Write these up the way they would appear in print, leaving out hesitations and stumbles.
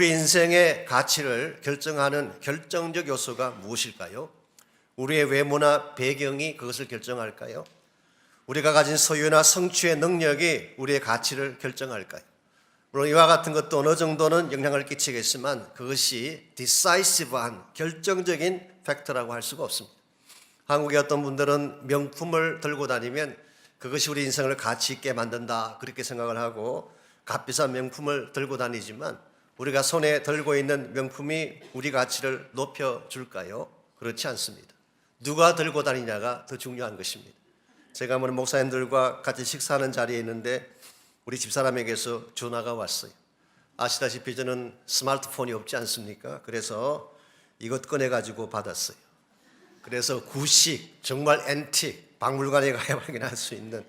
우리 인생의 가치를 결정하는 결정적 요소가 무엇일까요? 우리의 외모나 배경이 그것을 결정할까요? 우리가 가진 소유나 성취의 능력이 우리의 가치를 결정할까요? 물론 이와 같은 것도 어느 정도는 영향을 끼치겠지만 그것이 decisive한 결정적인 팩터라고 할 수가 없습니다. 한국의 어떤 분들은 명품을 들고 다니면 그것이 우리 인생을 가치 있게 만든다 그렇게 생각을 하고 값비싼 명품을 들고 다니지만 우리가 손에 들고 있는 명품이 우리 가치를 높여줄까요? 그렇지 않습니다. 누가 들고 다니냐가 더 중요한 것입니다. 제가 오늘 목사님들과 같이 식사하는 자리에 있는데 우리 집사람에게서 전화가 왔어요. 아시다시피 저는 스마트폰이 없지 않습니까? 그래서 이것 꺼내가지고 받았어요. 그래서 구식, 정말 앤틱, 박물관에 가야 확인할 수 있는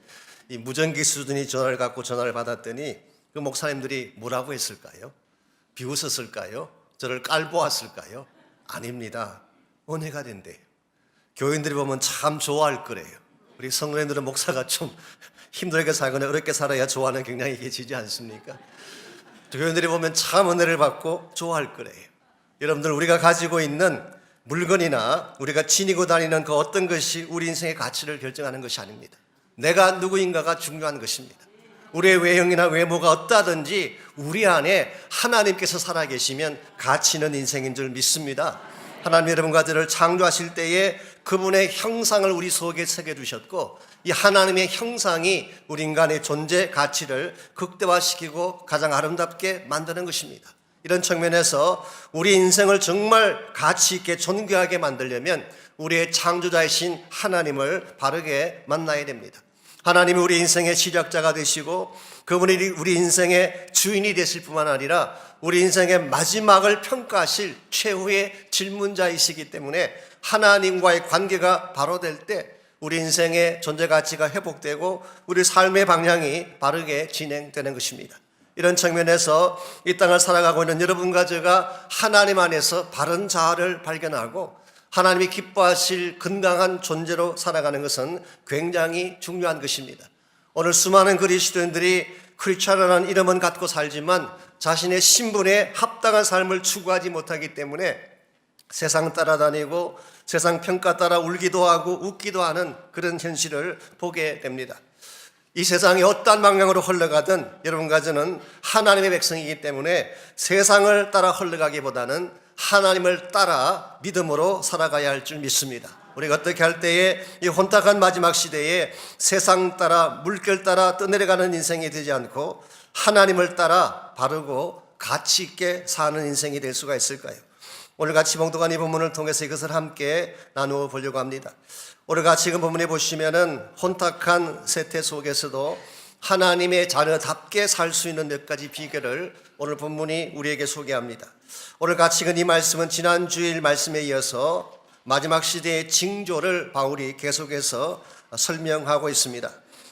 이 무전기 수준의 전화를 갖고 전화를 받았더니 그 목사님들이 뭐라고 했을까요? 비웃었을까요? 저를 깔보았을까요? 아닙니다. 은혜가 된대요. 교인들이 보면 참 좋아할 거래요. 우리 성도님들은 목사가 좀 힘들게 살거나 어렵게 살아야 좋아하는 경향이 계시지 않습니까? 교인들이 보면 참 은혜를 받고 좋아할 거래요. 여러분들 우리가 가지고 있는 물건이나 우리가 지니고 다니는 그 어떤 것이 우리 인생의 가치를 결정하는 것이 아닙니다. 내가 누구인가가 중요한 것입니다. 우리의 외형이나 외모가 어떠하든지 우리 안에 하나님께서 살아계시면 가치 있는 인생인 줄 믿습니다. 하나님 여러분과 저를 창조하실 때에 그분의 형상을 우리 속에 새겨두셨고 이 하나님의 형상이 우리 인간의 존재 가치를 극대화시키고 가장 아름답게 만드는 것입니다. 이런 측면에서 우리 인생을 정말 가치 있게 존귀하게 만들려면 우리의 창조자이신 하나님을 바르게 만나야 됩니다. 하나님이 우리 인생의 시작자가 되시고 그분이 우리 인생의 주인이 되실 뿐만 아니라 우리 인생의 마지막을 평가하실 최후의 질문자이시기 때문에 하나님과의 관계가 바로 될 때 우리 인생의 존재 가치가 회복되고 우리 삶의 방향이 바르게 진행되는 것입니다. 이런 측면에서 이 땅을 살아가고 있는 여러분과 제가 하나님 안에서 바른 자아를 발견하고 하나님이 기뻐하실 건강한 존재로 살아가는 것은 굉장히 중요한 것입니다. 오늘 수많은 그리스도인들이 크리스찬이라는 이름은 갖고 살지만 자신의 신분에 합당한 삶을 추구하지 못하기 때문에 세상 따라다니고 세상 평가 따라 울기도 하고 웃기도 하는 그런 현실을 보게 됩니다. 이 세상이 어떠한 방향으로 흘러가든 여러분과 저는 하나님의 백성이기 때문에 세상을 따라 흘러가기보다는 하나님을 따라 믿음으로 살아가야 할 줄 믿습니다. 우리가 어떻게 할 때에 이 혼탁한 마지막 시대에 세상 따라 물결 따라 떠내려가는 인생이 되지 않고 하나님을 따라 바르고 가치 있게 사는 인생이 될 수가 있을까요? 오늘 같이 봉독한 이 본문을 통해서 이것을 함께 나누어 보려고 합니다. 오늘 같이 그 본문에 보시면은 혼탁한 세태 속에서도 하나님의 자녀답게 살 수 있는 몇 가지 비결을 오늘 본문이 우리에게 소개합니다. 오늘 같이 이 말씀은 지난 주일 말씀에 이어서 마지막 시대의 징조를 바울이 계속해서 설명하고 있습니다.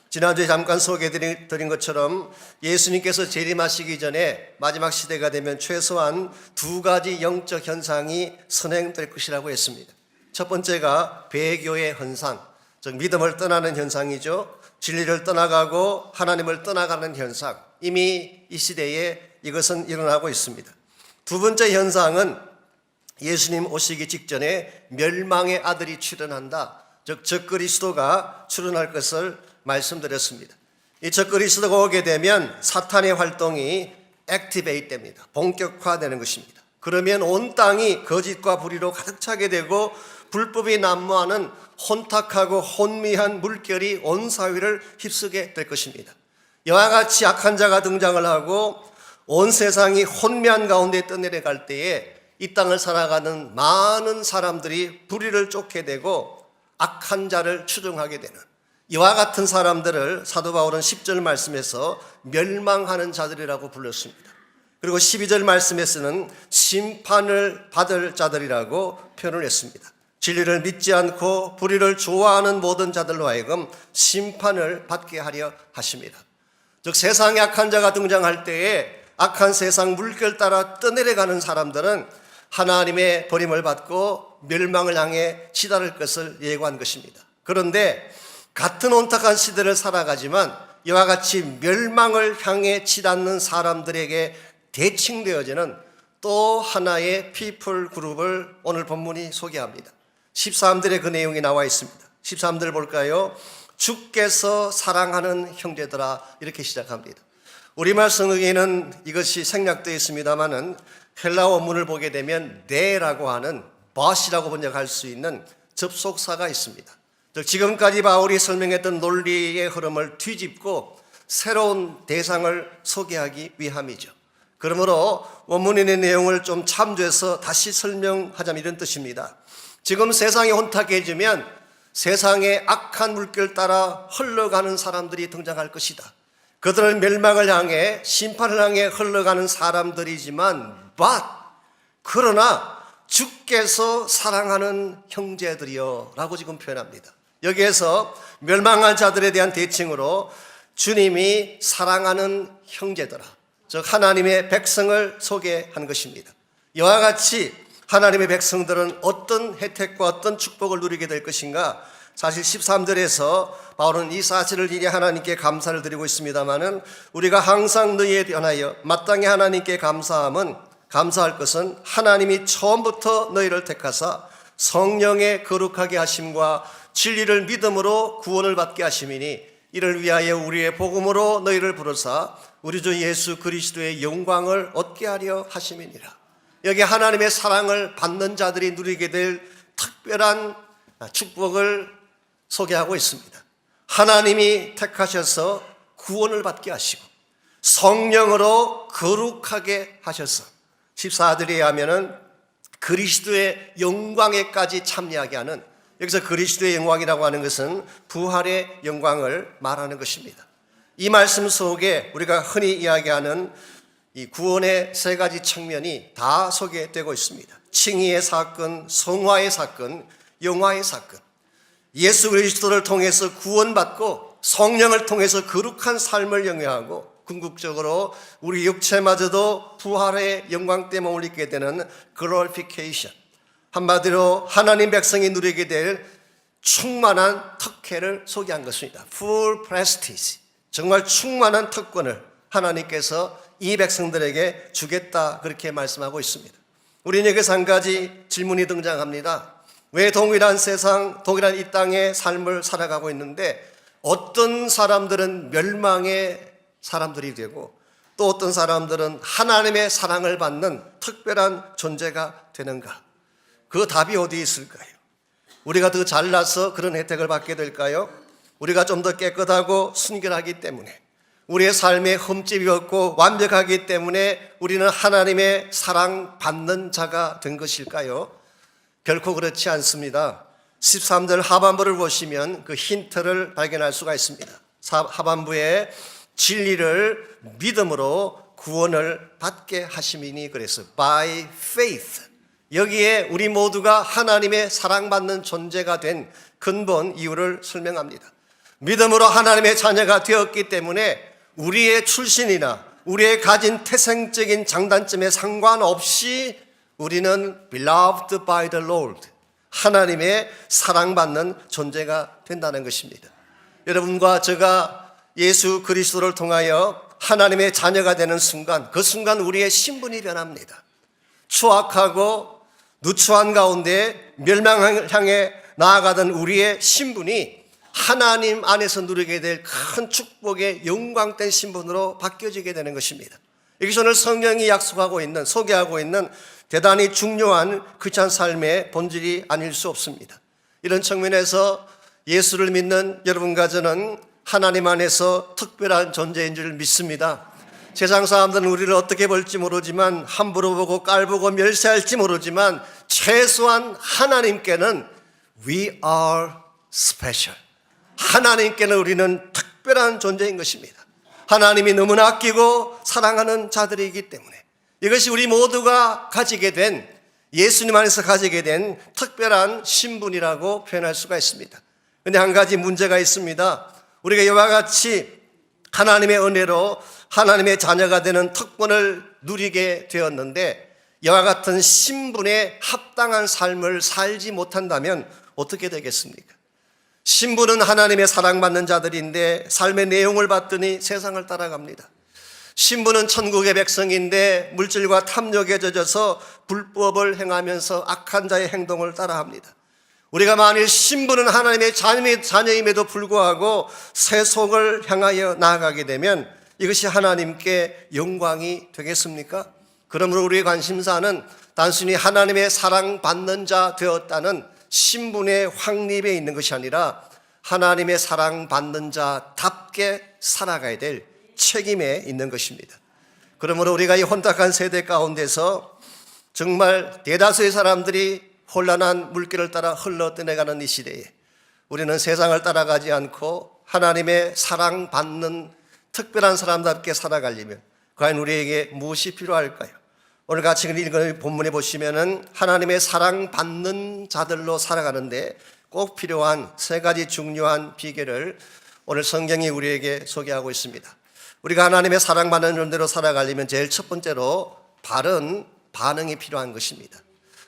지난주에 잠깐 소개해드린 것처럼 예수님께서 재림하시기 전에 마지막 시대가 되면 최소한 두 가지 영적 현상이 선행될 것이라고 했습니다. 첫 번째가 배교의 현상, 즉 믿음을 떠나는 현상이죠. 진리를 떠나가고 하나님을 떠나가는 현상, 이미 이 시대에 이것은 일어나고 있습니다. 두 번째 현상은 예수님 오시기 직전에 멸망의 아들이 출현한다, 즉 적그리스도가 출현할 것을 말씀드렸습니다. 이 적그리스도가 오게 되면 사탄의 활동이 액티베이트 됩니다. 본격화되는 것입니다. 그러면 온 땅이 거짓과 불의로 가득 차게 되고 불법이 난무하는 혼탁하고 혼미한 물결이 온 사회를 휩쓰게 될 것입니다. 이와 같이 악한 자가 등장을 하고 온 세상이 혼미한 가운데 떠내려갈 때에 이 땅을 살아가는 많은 사람들이 불의를 쫓게 되고 악한 자를 추종하게 되는 이와 같은 사람들을 사도 바울은 10절 말씀에서 멸망하는 자들이라고 불렀습니다. 그리고 12절 말씀에서는 심판을 받을 자들이라고 표현을 했습니다. 진리를 믿지 않고 불의를 좋아하는 모든 자들로 하여금 심판을 받게 하려 하십니다. 즉 세상에 악한 자가 등장할 때에 악한 세상 물결 따라 떠내려가는 사람들은 하나님의 버림을 받고 멸망을 향해 치달을 것을 예고한 것입니다. 그런데 같은 온탁한 시대를 살아가지만 이와 같이 멸망을 향해 치닫는 사람들에게 대칭되어지는 또 하나의 피플 그룹을 오늘 본문이 소개합니다. 13절에 그 내용이 나와 있습니다. 13절 볼까요? 주께서 사랑하는 형제들아, 이렇게 시작합니다. 우리말 성경에는 이것이 생략되어 있습니다마는 헬라 원문을 보게 되면 네라고 하는 but이라고 번역할 수 있는 접속사가 있습니다. 즉 지금까지 바울이 설명했던 논리의 흐름을 뒤집고 새로운 대상을 소개하기 위함이죠. 그러므로 원문인의 내용을 좀 참조해서 다시 설명하자면 이런 뜻입니다. 지금 세상이 혼탁해지면 세상의 악한 물결 따라 흘러가는 사람들이 등장할 것이다. 그들은 멸망을 향해, 심판을 향해 흘러가는 사람들이지만 그러나 주께서 사랑하는 형제들이여 라고 지금 표현합니다. 여기에서 멸망한 자들에 대한 대칭으로 주님이 사랑하는 형제들아, 즉 하나님의 백성을 소개한 것입니다. 이와 같이 하나님의 백성들은 어떤 혜택과 어떤 축복을 누리게 될 것인가? 사실 13절에서 바울은 이 사실을 이내 하나님께 감사를 드리고 있습니다마는 우리가 항상 너희에 대하여 마땅히 하나님께 감사할 것은 하나님이 처음부터 너희를 택하사 성령의 거룩하게 하심과 진리를 믿음으로 구원을 받게 하심이니 이를 위하여 우리의 복음으로 너희를 부르사 우리 주 예수 그리스도의 영광을 얻게 하려 하심이니라. 여기 하나님의 사랑을 받는 자들이 누리게 될 특별한 축복을 소개하고 있습니다. 하나님이 택하셔서 구원을 받게 하시고 성령으로 거룩하게 하셔서 14절에 하면은 그리스도의 영광에까지 참여하게 하는, 여기서 그리스도의 영광이라고 하는 것은 부활의 영광을 말하는 것입니다. 이 말씀 속에 우리가 흔히 이야기하는 이 구원의 세 가지 측면이 다 소개되고 있습니다. 칭의의 사건, 성화의 사건, 영화의 사건. 예수 그리스도를 통해서 구원받고 성령을 통해서 거룩한 삶을 영위하고 궁극적으로 우리 육체마저도 부활의 영광 때문에 올리게 되는 glorification. 한마디로 하나님 백성이 누리게 될 충만한 특혜를 소개한 것입니다. Full prestige. 정말 충만한 특권을 하나님께서 이 백성들에게 주겠다, 그렇게 말씀하고 있습니다. 우리는 여기서 한 가지 질문이 등장합니다. 왜 동일한 세상, 동일한 이 땅의 삶을 살아가고 있는데 어떤 사람들은 멸망의 사람들이 되고 또 어떤 사람들은 하나님의 사랑을 받는 특별한 존재가 되는가? 그 답이 어디 있을까요? 우리가 더 잘나서 그런 혜택을 받게 될까요? 우리가 좀 더 깨끗하고 순결하기 때문에, 우리의 삶에 흠집이 없고 완벽하기 때문에 우리는 하나님의 사랑받는 자가 된 것일까요? 결코 그렇지 않습니다. 13절 하반부를 보시면 그 힌트를 발견할 수가 있습니다. 하반부에 진리를 믿음으로 구원을 받게 하심이니 그래서 by faith. 여기에 우리 모두가 하나님의 사랑받는 존재가 된 근본 이유를 설명합니다. 믿음으로 하나님의 자녀가 되었기 때문에 우리의 출신이나 우리의 가진 태생적인 장단점에 상관없이 우리는 beloved by the Lord, 하나님의 사랑받는 존재가 된다는 것입니다. 여러분과 제가 예수 그리스도를 통하여 하나님의 자녀가 되는 순간, 그 순간 우리의 신분이 변합니다. 추악하고 누추한 가운데 멸망을 향해 나아가던 우리의 신분이 하나님 안에서 누리게 될 큰 축복의 영광된 신분으로 바뀌어지게 되는 것입니다. 여기서 오늘 성령이 약속하고 있는, 소개하고 있는 대단히 중요한 크리스찬 삶의 본질이 아닐 수 없습니다. 이런 측면에서 예수를 믿는 여러분과 저는 하나님 안에서 특별한 존재인 줄 믿습니다. 세상 사람들은 우리를 어떻게 볼지 모르지만, 함부로 보고 깔보고 멸시할지 모르지만 최소한 하나님께는 We are special. 하나님께는 우리는 특별한 존재인 것입니다. 하나님이 너무나 아끼고 사랑하는 자들이기 때문에 이것이 우리 모두가 가지게 된, 예수님 안에서 가지게 된 특별한 신분이라고 표현할 수가 있습니다. 그런데 한 가지 문제가 있습니다. 우리가 이와 같이 하나님의 은혜로 하나님의 자녀가 되는 특권을 누리게 되었는데 이와 같은 신분에 합당한 삶을 살지 못한다면 어떻게 되겠습니까? 신분은 하나님의 사랑받는 자들인데 삶의 내용을 봤더니 세상을 따라갑니다. 신부는 천국의 백성인데 물질과 탐욕에 젖어서 불법을 행하면서 악한 자의 행동을 따라합니다. 우리가 만일 신부는 하나님의 자녀임에도 불구하고 세속을 향하여 나아가게 되면 이것이 하나님께 영광이 되겠습니까? 그러므로 우리의 관심사는 단순히 하나님의 사랑받는 자 되었다는 신분의 확립에 있는 것이 아니라 하나님의 사랑받는 자답게 살아가야 될 책임에 있는 것입니다. 그러므로 우리가 이 혼탁한 세대 가운데서 정말 대다수의 사람들이 혼란한 물길을 따라 흘러 떠내가는 이 시대에 우리는 세상을 따라가지 않고 하나님의 사랑받는 특별한 사람답게 살아가려면 과연 우리에게 무엇이 필요할까요? 오늘 같이 읽은 본문에 보시면은 하나님의 사랑받는 자들로 살아가는데 꼭 필요한 세 가지 중요한 비결을 오늘 성경이 우리에게 소개하고 있습니다. 우리가 하나님의 사랑받는 존재로 살아가려면 제일 첫 번째로 바른 반응이 필요한 것입니다.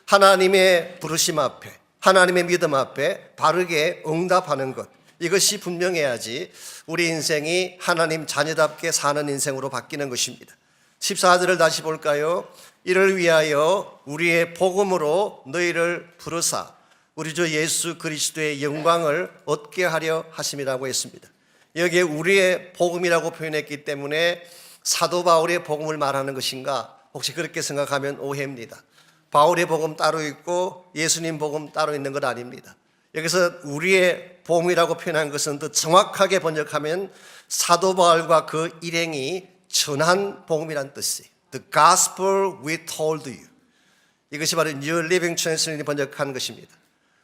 하나님의 부르심 앞에, 하나님의 믿음 앞에 바르게 응답하는 것, 이것이 분명해야지 우리 인생이 하나님 자녀답게 사는 인생으로 바뀌는 것입니다. 14절을 다시 볼까요? 이를 위하여 우리의 복음으로 너희를 부르사 우리 주 예수 그리스도의 영광을 얻게 하려 하심이라고 했습니다. 여기에 우리의 복음이라고 표현했기 때문에 사도 바울의 복음을 말하는 것인가? 혹시 그렇게 생각하면 오해입니다. 바울의 복음 따로 있고 예수님 복음 따로 있는 것 아닙니다. 여기서 우리의 복음이라고 표현한 것은 더 정확하게 번역하면 사도 바울과 그 일행이 전한 복음이란 뜻이에요. The gospel we told you. 이것이 바로 New Living Translation이 번역한 것입니다.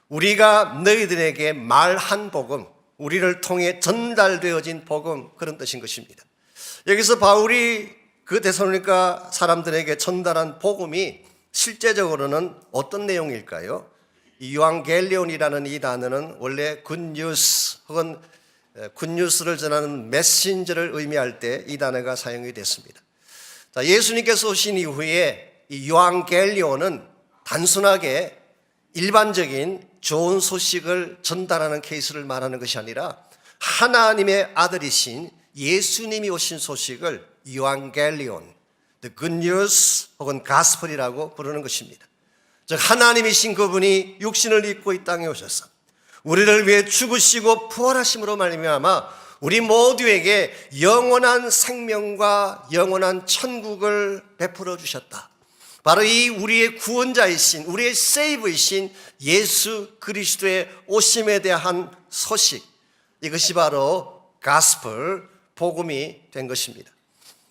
우리가 너희들에게 말한 복음, 우리를 통해 전달되어진 복음, 그런 뜻인 것입니다. 여기서 바울이 그 데살로니가 사람들에게 전달한 복음이 실제적으로는 어떤 내용일까요? 유앙겔리온이라는 이 단어는 원래 굿뉴스 혹은 굿뉴스를 전하는 메신저를 의미할 때 이 단어가 사용이 됐습니다. 자, 예수님께서 오신 이후에 이 유앙겔리온은 단순하게 일반적인 좋은 소식을 전달하는 케이스를 말하는 것이 아니라 하나님의 아들이신 예수님이 오신 소식을 유앙겔리온, The Good News 혹은 가스펠이라고 부르는 것입니다. 즉 하나님이신 그분이 육신을 입고 이 땅에 오셔서 우리를 위해 죽으시고 부활하심으로 말미암아 우리 모두에게 영원한 생명과 영원한 천국을 베풀어 주셨다. 바로 이 우리의 구원자이신, 우리의 세이브이신 예수 그리스도의 오심에 대한 소식, 이것이 바로 가스펠, 복음이 된 것입니다.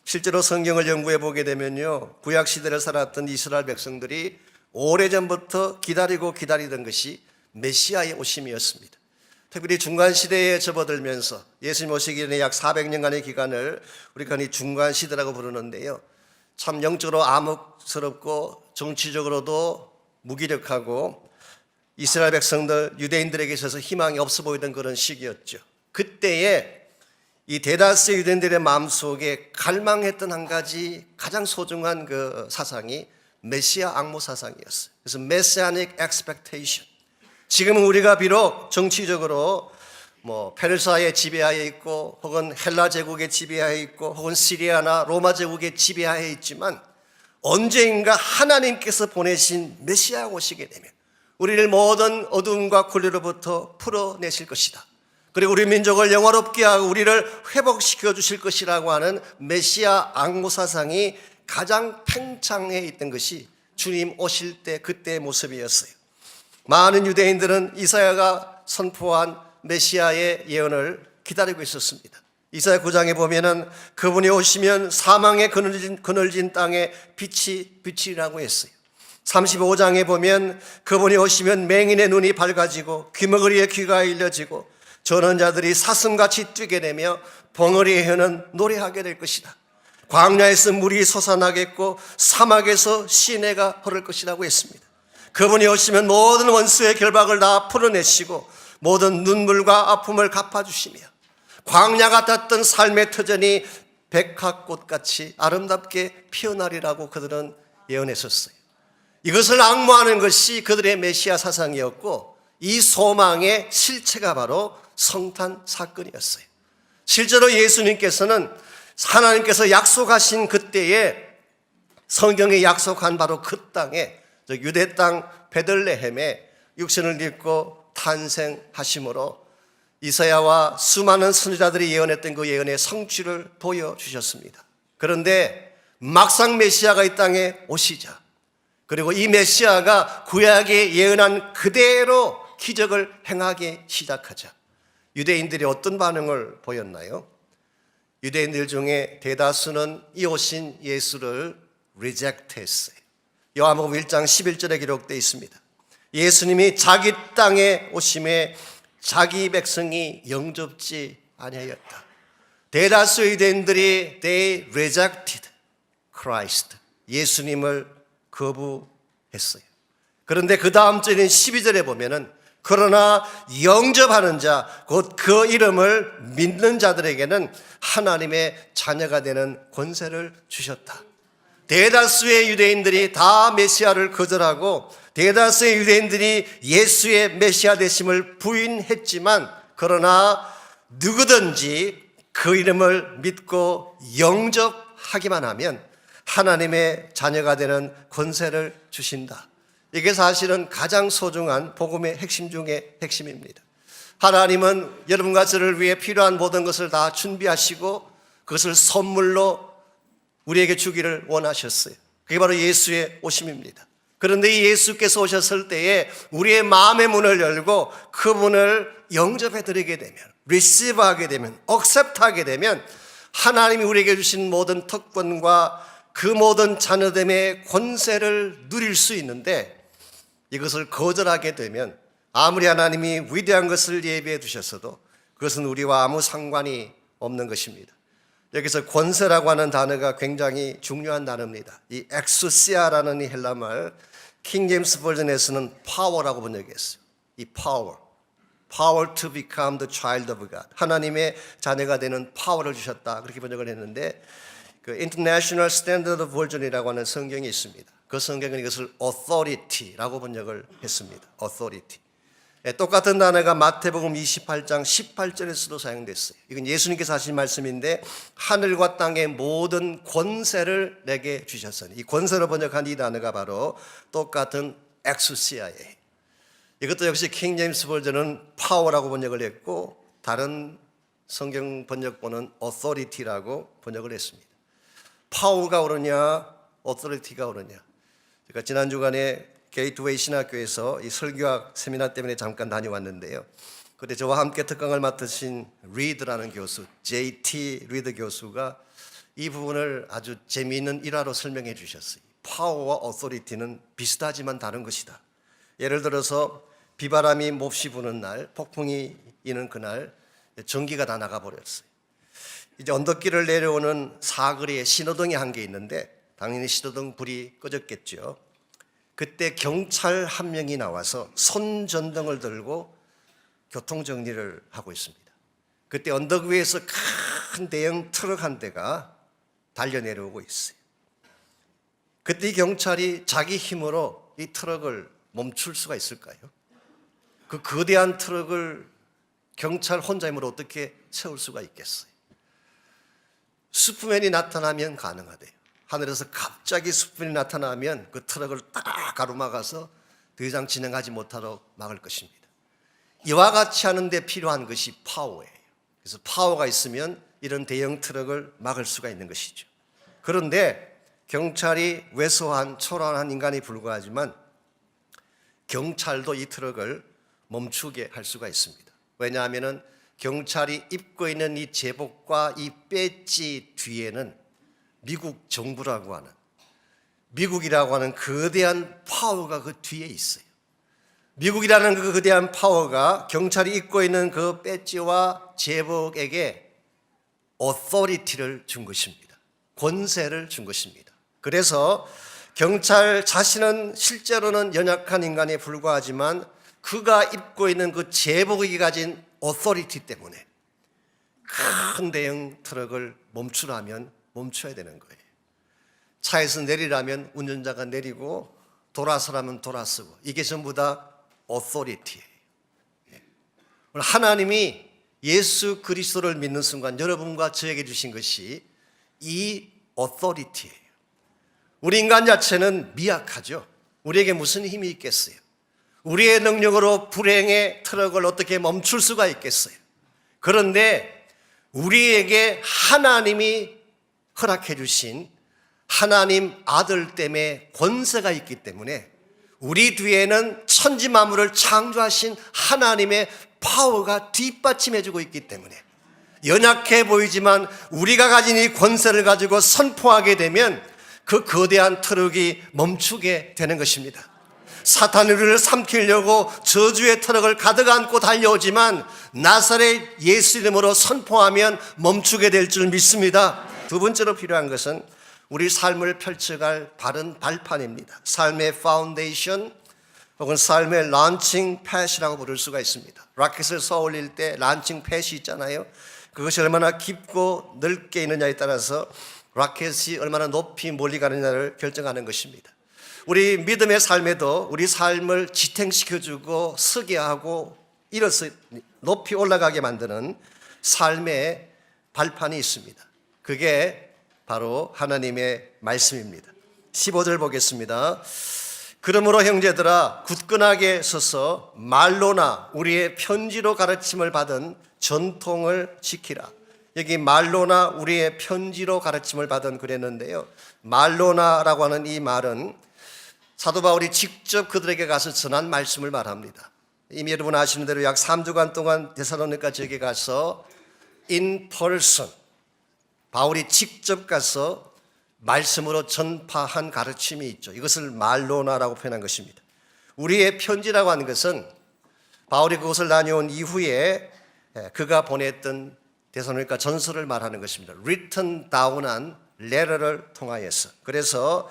실제로 성경을 연구해 보게 되면요, 구약 시대를 살았던 이스라엘 백성들이 오래전부터 기다리던 것이 메시아의 오심이었습니다. 특별히 중간 시대에 접어들면서 예수님 오시기 전에 약 400년간의 기간을 우리가 이 중간 시대라고 부르는데요, 참 영적으로 암흑스럽고 정치적으로도 무기력하고 이스라엘 백성들, 유대인들에게 있어서 희망이 없어 보이던 그런 시기였죠. 그때에 이 대다수의 유대인들의 마음속에 갈망했던 한 가지 가장 소중한 그 사상이 메시아 앙모 사상이었어요. 그래서 Messianic Expectation. 지금은 우리가 비록 정치적으로 페르시아의 지배하에 있고 혹은 헬라 제국의 지배하에 있고 혹은 시리아나 로마 제국의 지배하에 있지만 언제인가 하나님께서 보내신 메시아가 오시게 되면 우리를 모든 어둠과 권리로부터 풀어내실 것이다. 그리고 우리 민족을 영화롭게 하고 우리를 회복시켜 주실 것이라고 하는 메시아 앙모 사상이 가장 팽창해 있던 것이 주님 오실 때 그때의 모습이었어요. 많은 유대인들은 이사야가 선포한 메시아의 예언을 기다리고 있었습니다. 이사야 9장에 보면은 그분이 오시면 사망의 그늘진 땅에 빛이 비치리라고 했어요. 35장에 보면 그분이 오시면 맹인의 눈이 밝아지고 귀머거리의 귀가 열려지고 저는 자들이 사슴같이 뛰게 되며 벙어리의 혀는 노래하게 될 것이다. 광야에서 물이 솟아나겠고 사막에서 시내가 흐를 것이라고 했습니다. 그분이 오시면 모든 원수의 결박을 다 풀어내시고 모든 눈물과 아픔을 갚아주시며 광야 같았던 삶의 터전이 백합꽃같이 아름답게 피어나리라고 그들은 예언했었어요. 이것을 앙모하는 것이 그들의 메시아 사상이었고 이 소망의 실체가 바로 성탄 사건이었어요. 실제로 예수님께서는 하나님께서 약속하신 그때에 성경에 약속한 바로 그 땅에 유대 땅 베들레헴에 육신을 입고 탄생하심으로 이사야와 수많은 선지자들이 예언했던 그 예언의 성취를 보여주셨습니다. 그런데 막상 메시아가 이 땅에 오시자, 그리고 이 메시아가 구약에 예언한 그대로 기적을 행하기 시작하자 유대인들이 어떤 반응을 보였나요? 유대인들 중에 대다수는 이 오신 예수를 리젝트했어요. 요한복음 1장 11절에 기록되어 있습니다. 예수님이 자기 땅에 오심에 자기 백성이 영접지 아니하였다. 대다수 유대인들이 they rejected Christ, 예수님을 거부했어요. 그런데 그 다음 절인 12절에 보면은 그러나 영접하는 자, 곧 그 이름을 믿는 자들에게는 하나님의 자녀가 되는 권세를 주셨다. 대다수의 유대인들이 다 메시아를 거절하고 대다수의 유대인들이 예수의 메시아 되심을 부인했지만, 그러나 누구든지 그 이름을 믿고 영접하기만 하면 하나님의 자녀가 되는 권세를 주신다. 이게 사실은 가장 소중한 복음의 핵심 중에 핵심입니다. 하나님은 여러분과 저를 위해 필요한 모든 것을 다 준비하시고 그것을 선물로 우리에게 주기를 원하셨어요. 그게 바로 예수의 오심입니다. 그런데 이 예수께서 오셨을 때에 우리의 마음의 문을 열고 그분을 영접해 드리게 되면, receive 하게 되면, accept 하게 되면 하나님이 우리에게 주신 모든 특권과 그 모든 자녀됨의 권세를 누릴 수 있는데, 이것을 거절하게 되면 아무리 하나님이 위대한 것을 예비해 두셨어도 그것은 우리와 아무 상관이 없는 것입니다. 여기서 권세라고 하는 단어가 굉장히 중요한 단어입니다. 이 엑수시아라는 이 헬라말, 킹 제임스 버전에서는 파워라고 번역했어요. 이 power to become the child of God, 하나님의 자녀가 되는 파워를 주셨다, 그렇게 번역을 했는데, 그 International Standard Version이라고 하는 성경이 있습니다. 그 성경은 이것을 authority라고 번역을 했습니다. authority. 똑같은 단어가 마태복음 28장 18절에서도 사용됐어요. 이건 예수님께서 하신 말씀인데, 하늘과 땅의 모든 권세를 내게 주셨으니, 이 권세로 번역한 이 단어가 바로 똑같은 엑수시아예요. 이것도 역시 킹 제임스 버전은 파워라고 번역을 했고 다른 성경 번역본은 authority라고 번역을 했습니다. 파워가 오르냐 authority가 오르냐. 제가 지난 주간에 게이트웨이 신학교에서 이 설교학 세미나 때문에 잠깐 다녀왔는데요. 그때 저와 함께 특강을 맡으신 리드라는 교수, J.T. 리드 교수가 이 부분을 아주 재미있는 일화로 설명해 주셨어요. 파워와 authority는 비슷하지만 다른 것이다. 예를 들어서 비바람이 몹시 부는 날, 폭풍이 이는 그날 전기가 다 나가버렸어요. 이제 언덕길을 내려오는 사거리에 신호등이 한 개 있는데 당연히 신호등 불이 꺼졌겠죠. 그때 경찰 한 명이 나와서 손전등을 들고 교통정리를 하고 있습니다. 그때 언덕 위에서 큰 대형 트럭 한 대가 달려 내려오고 있어요. 그때 이 경찰이 자기 힘으로 이 트럭을 멈출 수가 있을까요? 그 거대한 트럭을 경찰 혼자 힘으로 어떻게 세울 수가 있겠어요? 슈퍼맨이 나타나면 가능하대요. 하늘에서 갑자기 슈퍼맨이 나타나면 그 트럭을 딱 가로막아서 더 이상 진행하지 못하도록 막을 것입니다. 이와 같이 하는데 필요한 것이 파워예요. 그래서 파워가 있으면 이런 대형 트럭을 막을 수가 있는 것이죠. 그런데 경찰이 왜소한 초라한 인간이 불과하지만 경찰도 이 트럭을 멈추게 할 수가 있습니다. 왜냐하면 경찰이 입고 있는 이 제복과 이 배지 뒤에는 미국 정부라고 하는, 미국이라고 하는 거대한 파워가 그 뒤에 있어요. 미국이라는 그 거대한 파워가 경찰이 입고 있는 그 배지와 제복에게 authority를 준 것입니다. 권세를 준 것입니다. 그래서 경찰 자신은 실제로는 연약한 인간에 불과하지만 그가 입고 있는 그 제복이 가진 authority 때문에 큰 대형 트럭을 멈추라면 멈춰야 되는 거예요. 차에서 내리라면 운전자가 내리고 돌아서라면 돌아서고, 이게 전부 다 authority예요. 하나님이 예수 그리스도를 믿는 순간 여러분과 저에게 주신 것이 이 authority예요. 우리 인간 자체는 미약하죠. 우리에게 무슨 힘이 있겠어요? 우리의 능력으로 불행의 트럭을 어떻게 멈출 수가 있겠어요? 그런데 우리에게 하나님이 허락해 주신 하나님 아들 때문에 권세가 있기 때문에 우리 뒤에는 천지 만물을 창조하신 하나님의 파워가 뒷받침해 주고 있기 때문에 연약해 보이지만 우리가 가진 이 권세를 가지고 선포하게 되면 그 거대한 트럭이 멈추게 되는 것입니다. 사탄이 우리를 삼키려고 저주의 트럭을 가득 안고 달려오지만 나사렛 예수 이름으로 선포하면 멈추게 될 줄 믿습니다. 두 번째로 필요한 것은 우리 삶을 펼쳐갈 바른 발판입니다. 삶의 파운데이션 혹은 삶의 런칭 패드라고 부를 수가 있습니다. 라켓을 쏘아 올릴 때 런칭 패드 있잖아요. 그것이 얼마나 깊고 넓게 있느냐에 따라서 라켓이 얼마나 높이 멀리 가느냐를 결정하는 것입니다. 우리 믿음의 삶에도 우리 삶을 지탱시켜주고 서게 하고 일어서 높이 올라가게 만드는 삶의 발판이 있습니다. 그게 바로 하나님의 말씀입니다. 15절 보겠습니다. 그러므로 형제들아 굳건하게 서서 말로나 우리의 편지로 가르침을 받은 전통을 지키라. 여기 말로나 우리의 편지로 가르침을 받은 그랬는데요. 말로나라고 하는 이 말은 사도 바울이 직접 그들에게 가서 전한 말씀을 말합니다. 이미 여러분 아시는 대로 약 3주간 동안 데살로니가 지역에 가서 in person 바울이 직접 가서 말씀으로 전파한 가르침이 있죠. 이것을 말로나라고 표현한 것입니다. 우리의 편지라고 하는 것은 바울이 그곳을 다녀온 이후에 그가 보냈던 데살로니가 전서를 말하는 것입니다. written down한 letter를 통하여서. 그래서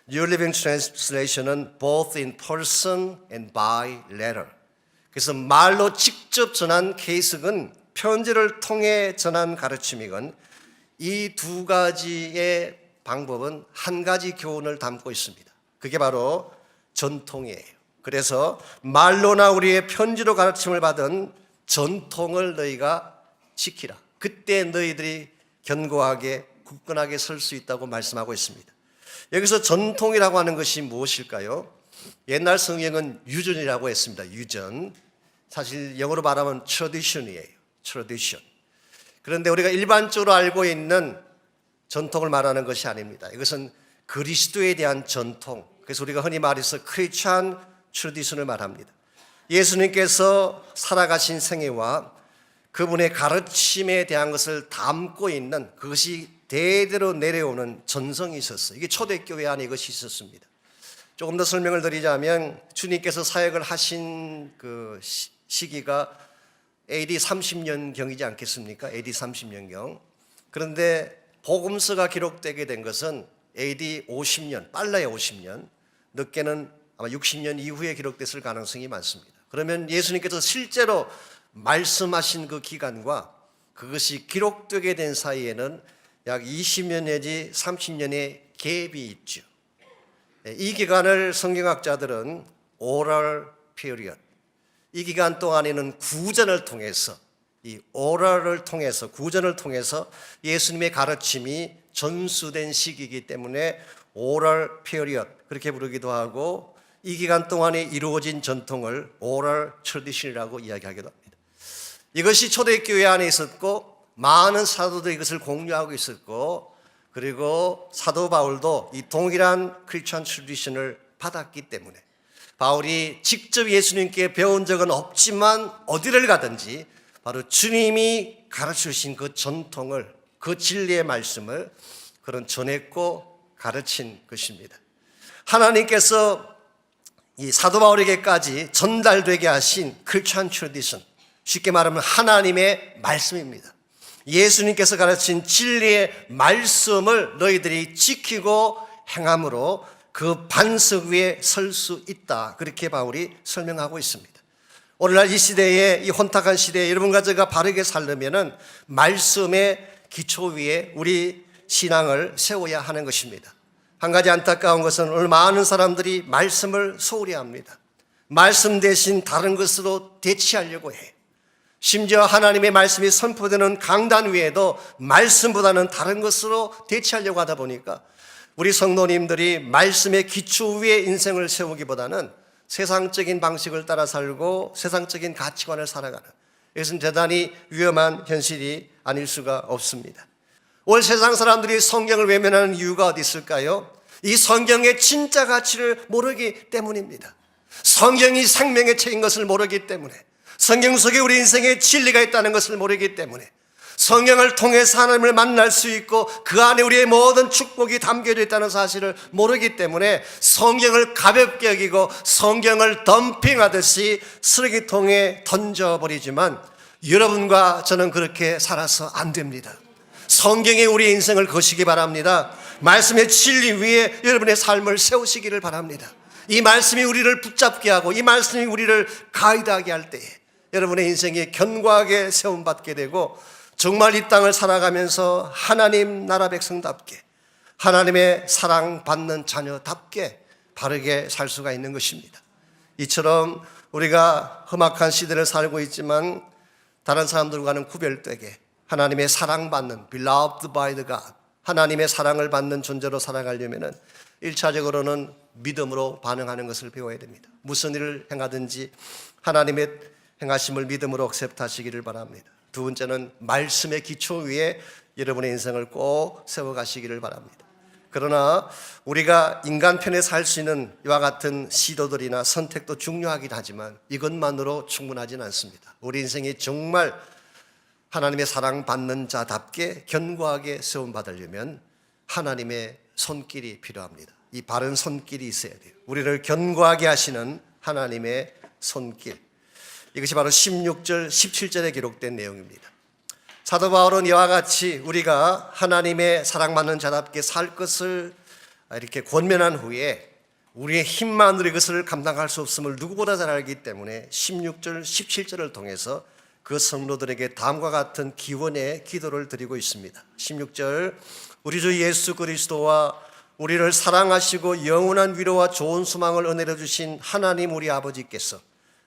New Living Translation은 both in person and by letter. 그래서 말로 직접 전한 케이스건 편지를 통해 전한 가르침이건 이 두 가지의 방법은 한 가지 교훈을 담고 있습니다. 그게 바로 전통이에요. 그래서 말로나 우리의 편지로 가르침을 받은 전통을 너희가 지키라. 그때 너희들이 견고하게 굳건하게 설 수 있다고 말씀하고 있습니다. 여기서 전통이라고 하는 것이 무엇일까요? 옛날 성경은 유전이라고 했습니다. 유전. 사실 영어로 말하면 tradition이에요. tradition. 그런데 우리가 일반적으로 알고 있는 전통을 말하는 것이 아닙니다. 이것은 그리스도에 대한 전통. 그래서 우리가 흔히 말해서 크리스찬 트래디션을 말합니다. 예수님께서 살아가신 생애와 그분의 가르침에 대한 것을 담고 있는 그것이 대대로 내려오는 전성이 있었어요. 이게 초대교회 안에 이것이 있었습니다. 조금 더 설명을 드리자면 주님께서 사역을 하신 그 시기가 AD 30년경이지 않겠습니까? AD 30년경. 그런데 복음서가 기록되게 된 것은 AD 50년, 빨라야 50년, 늦게는 아마 60년 이후에 기록됐을 가능성이 많습니다. 그러면 예수님께서 실제로 말씀하신 그 기간과 그것이 기록되게 된 사이에는 약 20년 내지 30년의 갭이 있죠. 이 기간을 성경학자들은 oral period, 이 기간 동안에는 구전을 통해서 이 오랄을 통해서 구전을 통해서 예수님의 가르침이 전수된 시기이기 때문에 오랄 피리어드 그렇게 부르기도 하고 이 기간 동안에 이루어진 전통을 오랄 트래디션이라고 이야기하기도 합니다. 이것이 초대교회 안에 있었고 많은 사도들이 이것을 공유하고 있었고 그리고 사도 바울도 이 동일한 크리스천 트래디션을 받았기 때문에 바울이 직접 예수님께 배운 적은 없지만 어디를 가든지 바로 주님이 가르치신 그 전통을 그 진리의 말씀을 그런 전했고 가르친 것입니다. 하나님께서 이 사도 바울에게까지 전달되게 하신 크리스천 트래디션, 쉽게 말하면 하나님의 말씀입니다. 예수님께서 가르친 진리의 말씀을 너희들이 지키고 행함으로 그 반석 위에 설 수 있다. 그렇게 바울이 설명하고 있습니다. 오늘날 이 시대에 이 혼탁한 시대에 여러분과 제가 바르게 살려면은 말씀의 기초 위에 우리 신앙을 세워야 하는 것입니다. 한 가지 안타까운 것은 오늘 많은 사람들이 말씀을 소홀히 합니다. 말씀 대신 다른 것으로 대체하려고 해요. 심지어 하나님의 말씀이 선포되는 강단 위에도 말씀보다는 다른 것으로 대체하려고 하다 보니까 우리 성도님들이 말씀의 기초 위에 인생을 세우기보다는 세상적인 방식을 따라 살고 세상적인 가치관을 살아가는, 이것은 대단히 위험한 현실이 아닐 수가 없습니다. 오늘 세상 사람들이 성경을 외면하는 이유가 어디 있을까요? 이 성경의 진짜 가치를 모르기 때문입니다. 성경이 생명의 책인 것을 모르기 때문에, 성경 속에 우리 인생에 진리가 있다는 것을 모르기 때문에, 성경을 통해서 하나님을 만날 수 있고 그 안에 우리의 모든 축복이 담겨져 있다는 사실을 모르기 때문에 성경을 가볍게 여기고 성경을 덤핑하듯이 쓰레기통에 던져버리지만, 여러분과 저는 그렇게 살아서 안 됩니다. 성경에 우리의 인생을 거시기 바랍니다. 말씀의 진리 위에 여러분의 삶을 세우시기를 바랍니다. 이 말씀이 우리를 붙잡게 하고 이 말씀이 우리를 가이드하게 할 때에 여러분의 인생이 견고하게 세움받게 되고, 정말 이 땅을 살아가면서 하나님 나라 백성답게, 하나님의 사랑받는 자녀답게 바르게 살 수가 있는 것입니다. 이처럼 우리가 험악한 시대를 살고 있지만 다른 사람들과는 구별되게 하나님의 사랑받는, beloved by the God, 하나님의 사랑을 받는 존재로 살아가려면 1차적으로는 믿음으로 반응하는 것을 배워야 됩니다. 무슨 일을 행하든지 하나님의 행하심을 믿음으로 액셉트하시기를 바랍니다. 두 번째는 말씀의 기초 위에 여러분의 인생을 꼭 세워가시기를 바랍니다. 그러나 우리가 인간 편에 살 수 있는 이와 같은 시도들이나 선택도 중요하긴 하지만 이것만으로 충분하진 않습니다. 우리 인생이 정말 하나님의 사랑받는 자답게 견고하게 세움받으려면 하나님의 손길이 필요합니다. 이 바른 손길이 있어야 돼요. 우리를 견고하게 하시는 하나님의 손길, 이것이 바로 16절, 17절에 기록된 내용입니다. 사도 바울은 이와 같이 우리가 하나님의 사랑받는 자답게 살 것을 이렇게 권면한 후에 우리의 힘만으로 이것을 감당할 수 없음을 누구보다 잘 알기 때문에 16절, 17절을 통해서 그 성도들에게 다음과 같은 기원의 기도를 드리고 있습니다. 16절, 우리 주 예수 그리스도와 우리를 사랑하시고 영원한 위로와 좋은 소망을 은혜로 주신 하나님 우리 아버지께서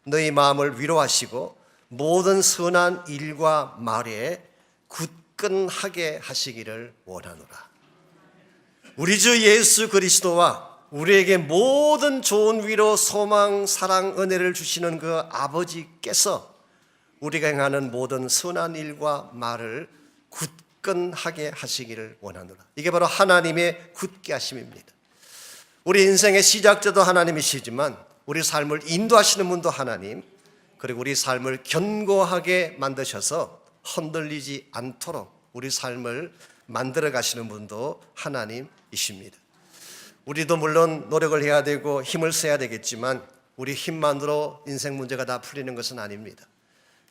너희 마음을 위로하시고 모든 선한 일과 말에 굳건하게 하시기를 원하노라. 우리 주 예수 그리스도와 우리에게 모든 좋은 위로, 소망, 사랑, 은혜를 주시는 그 아버지께서 우리가 행하는 모든 선한 일과 말을 굳건하게 하시기를 원하노라. 이게 바로 하나님의 굳게 하심입니다. 우리 인생의 시작자도 하나님이시지만 우리 삶을 인도하시는 분도 하나님, 그리고 우리 삶을 견고하게 만드셔서 흔들리지 않도록 우리 삶을 만들어 가시는 분도 하나님이십니다. 우리도 물론 노력을 해야 되고 힘을 써야 되겠지만 우리 힘만으로 인생 문제가 다 풀리는 것은 아닙니다.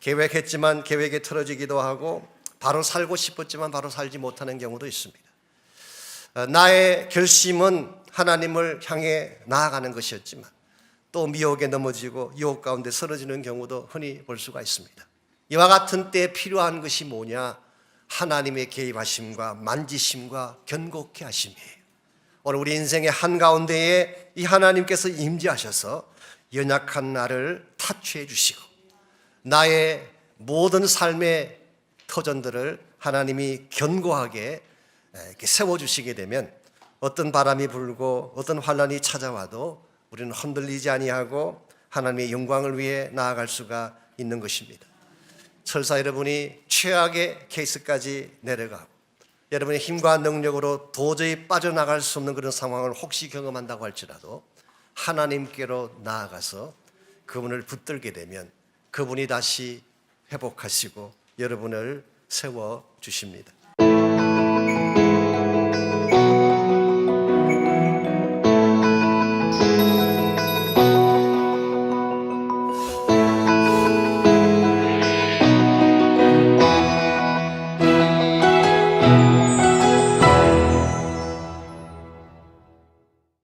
계획했지만 계획이 틀어지기도 하고 바로 살고 싶었지만 바로 살지 못하는 경우도 있습니다. 나의 결심은 하나님을 향해 나아가는 것이었지만 또 미혹에 넘어지고 유혹 가운데 쓰러지는 경우도 흔히 볼 수가 있습니다. 이와 같은 때에 필요한 것이 뭐냐? 하나님의 개입하심과 만지심과 견고케 하심이에요. 오늘 우리 인생의 한가운데에 이 하나님께서 임재하셔서 연약한 나를 타취해 주시고 나의 모든 삶의 터전들을 하나님이 견고하게 이렇게 세워주시게 되면 어떤 바람이 불고 어떤 환난이 찾아와도 우리는 흔들리지 아니하고 하나님의 영광을 위해 나아갈 수가 있는 것입니다. 설사 여러분이 최악의 케이스까지 내려가고 여러분의 힘과 능력으로 도저히 빠져나갈 수 없는 그런 상황을 혹시 경험한다고 할지라도 하나님께로 나아가서 그분을 붙들게 되면 그분이 다시 회복하시고 여러분을 세워주십니다.